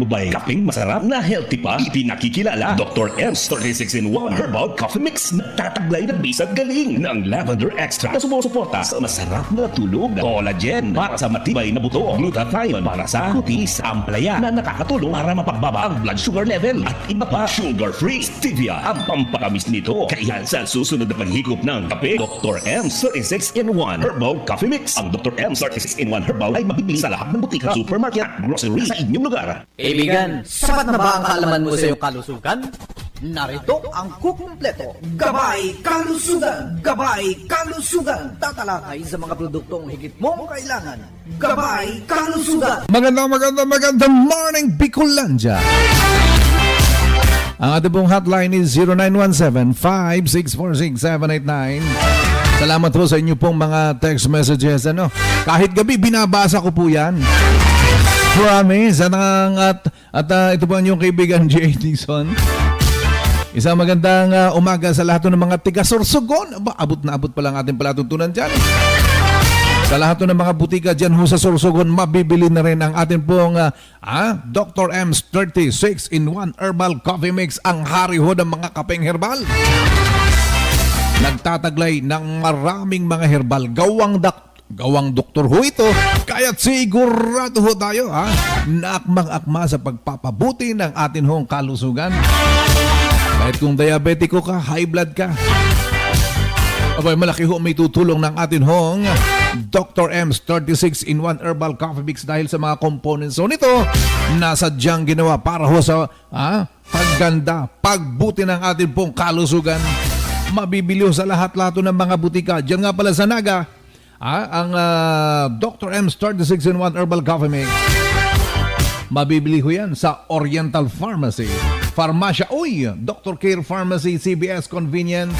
mo ba'y kaping masarap na healthy pa? Ipinakikilala Dr. M's 36-in-1 Herbal Coffee Mix na tataglay na bisag galing ng lavender extract na sumusuporta sa masarap na tulog, collagen para sa matibay na buto, glutathione para sa kutis, amplaya na nakakatulong para mapagbaba ang blood sugar level at iba pa. Sugar-free stevia ang pampatamis nito. Kaya sa susunod na paghigop ng kape, Dr. M's 36-in-1 Herbal Coffee Mix. Ang Dr. M's 36-in-1 Herbal ay mabibili sa lahat ng butika, supermarket at grocery sa inyong lugar. Kaibigan, sapat na ba ang kaalaman mo sa iyong kalusugan? Narito ang kukumpleto. Gabay Kalusugan! Gabay Kalusugan! Tatalakay sa mga produktong higit mong kailangan. Gabay Kalusugan! Magandang morning, Bicolandia! Ang ating pong hotline is 0917-5646789. Salamat po sa inyo pong mga text messages. Kahit gabi, binabasa ko po yan. Promise. At ito po ang inyong kaibigan, J. Dixon. Isang magandang umaga sa lahat ng mga tiga-Sorsogon. Abot na abot pa lang ating palatuntunan dyan. Sa lahat ng mga butika dyan ho sa Sorsogon, mabibili na rin ang ating pong Dr. M's 36-in-1 Herbal Coffee Mix, ang hari ho ng mga kapeng herbal. Nagtataglay ng maraming mga herbal. Gawang doktor ho ito, kaya't sigurado ho tayo na akmang-akma sa pagpapabuti ng atin hong kalusugan. Kahit kung diabetiko ka, high blood ka, abay, malaki ho may tutulong ng atin hong Dr. M's 36-in-1 Herbal Coffee Mix dahil sa mga components ho nito na sadyang ginawa para ho sa pagganda, pagbuti ng atin pong kalusugan. Mabibili ho sa lahat-lahat ng mga butika. Diyan nga pala sa Naga, ang Dr. M's 36-in-1 Herbal Coffee Mix. Mabibili ho yan sa Oriental Pharmacy, Farmacia Uy, Dr. Care Pharmacy, CBS Convenience,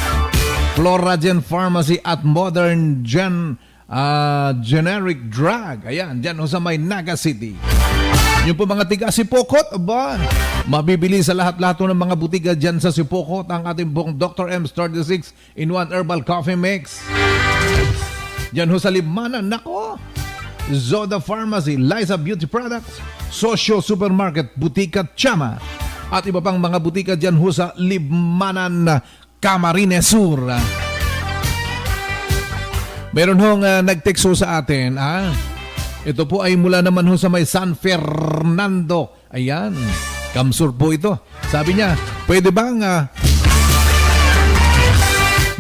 Floragen Pharmacy at Modern Generic Drug. Ayan, dyan ho sa may Naga City. Yung po mga tiga Sipokot, mabibili sa lahat-lahat ng mga butika dyan sa Sipokot ang ating pong Dr. M's 36-in-1 Herbal Coffee Mix. Dyan ho sa Libmanan, nako, Zoda Pharmacy, Liza Beauty Products, Socio Supermarket, Butika Chama, at iba pang mga butika dyan ho sa Libmanan, Camarines Sur. Meron hong nag-text ho sa atin, ito po ay mula naman ho sa may San Fernando. Ayan, Kamsur po ito. Sabi niya, pwede bang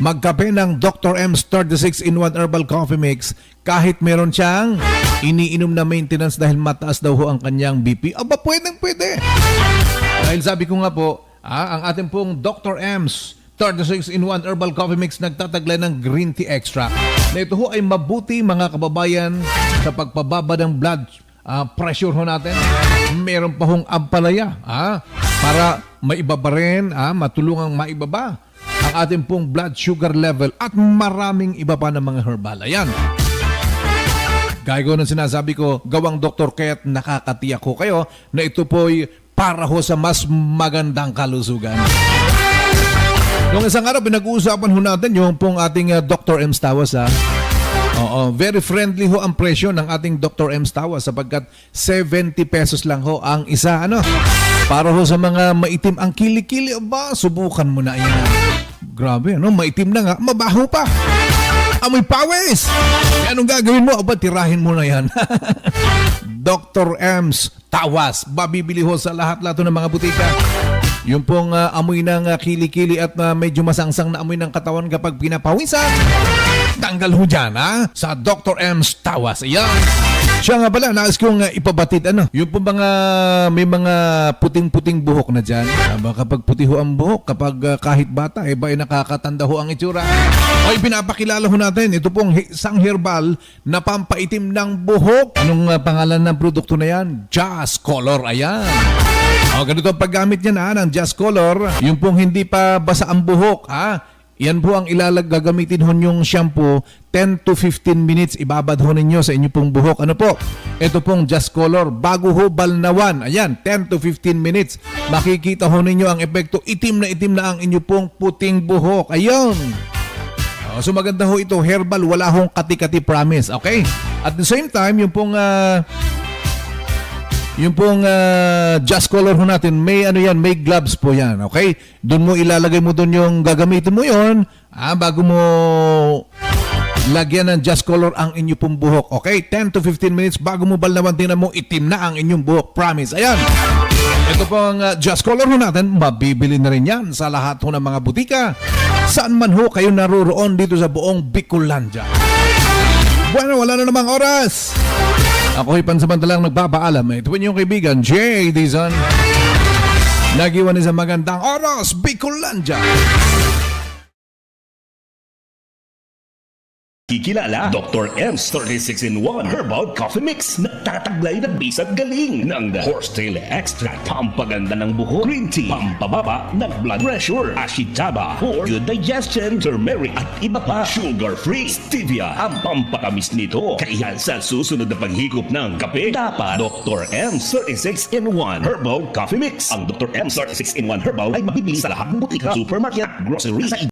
magkape ng Dr. M's 36-in-1 Herbal Coffee Mix kahit meron siyang iniinom na maintenance dahil mataas daw ho ang kanyang BP? Aba, pwede. Dahil sabi ko nga po, ang ating pong Dr. M's 36-in-1 Herbal Coffee Mix nagtataglay ng green tea extract. Na ito ho ay mabuti mga kababayan sa pagpababa ng blood pressure ho natin. Meron pa hong ampalaya para maibaba rin, matulungang maibaba ang ating pong blood sugar level at maraming iba pa ng mga herbal. Ayan. Gaya ko ng sinasabi ko, gawang doktor kaya't nakakatiyak ko kayo na ito po'y para ho sa mas magandang kalusugan. Noong isang araw, pinag-uusapan ho natin yung pong ating Dr. M's Tawas. Oo, very friendly ho ang presyo ng ating Dr. M's Tawas sapagkat 70 pesos lang ho ang isa. Para ho sa mga maitim ang kilikili, subukan mo na yan. Grabe, maitim na nga, mabaho pa. Amoy pawis! Anong gagawin mo? Tirahin mo na yan. Dr. M's Tawas. Babibili ho sa lahat-lahat ng mga butika. Yung pong amoy ng kilikili at medyo masangsang na amoy ng katawan kapag pinapawisan, tanggal ho dyan, sa Dr. M's Tawas. Ayan. Siya nga pala, nais kong ipabatid, yung po may mga puting-puting buhok na dyan. Kapag puti ho ang buhok, kapag kahit bata, nakakatanda ho ang itsura. Ay, pinapakilala ho natin, ito pong isang herbal na pampaitim ng buhok. Anong pangalan ng produkto na yan? Just Color, ayan. Ganito ang paggamit niya ng Just Color. Yung pong hindi pa basa ang buhok, yan po ang gagamitin ho yung shampoo. 10 to 15 minutes ibabad ho ninyo sa inyo pong buhok. Ano po? Ito pong Just Color. Bago ho balnawan. Ayan, 10 to 15 minutes. Makikita ho ninyo ang epekto. Itim na ang inyo pong puting buhok. Ayun. So maganda ho ito. Herbal. Wala hong kati-kati promise. Okay? At the same time, yung pong Yung pong Just Color ho natin, may ano yan, may gloves po yan, okay? Doon mo ilalagay mo doon yung gagamitin mo yon bago mo lagyan ng Just Color ang inyo pong buhok, okay? 10 to 15 minutes bago mo balnawan, tingnan mo, itim na ang inyong buhok, promise. Ayan, ito pong Just Color ho natin, mabibili na rin yan sa lahat ho ng mga butika. Saan man ho kayo naroroon dito sa buong Bicolandia. Bueno, wala na namang oras. Ako'y pansamantalang nagpapaalam. Ito po yung kaibigan, Jay Dizon. Nagiwan sa magandang oras, Bicolandia. Kikilala, Dr. M's 36-in-1 Herbal Coffee Mix. Nagtataglay ng bisat galing ng Horsetail Extract. Pampaganda ng buhok. Green tea. Pampababa ng blood pressure. Ashitaba for good digestion. Turmeric at iba pa. Sugar-free. Stevia ang pampatamis nito. Kaya sa susunod na paghigop ng kape, dapat Dr. M's 36-in-1 Herbal Coffee Mix. Ang Dr. M's 36-in-1 Herbal ay mabibili sa lahat ng butika, supermarket, grocery, sa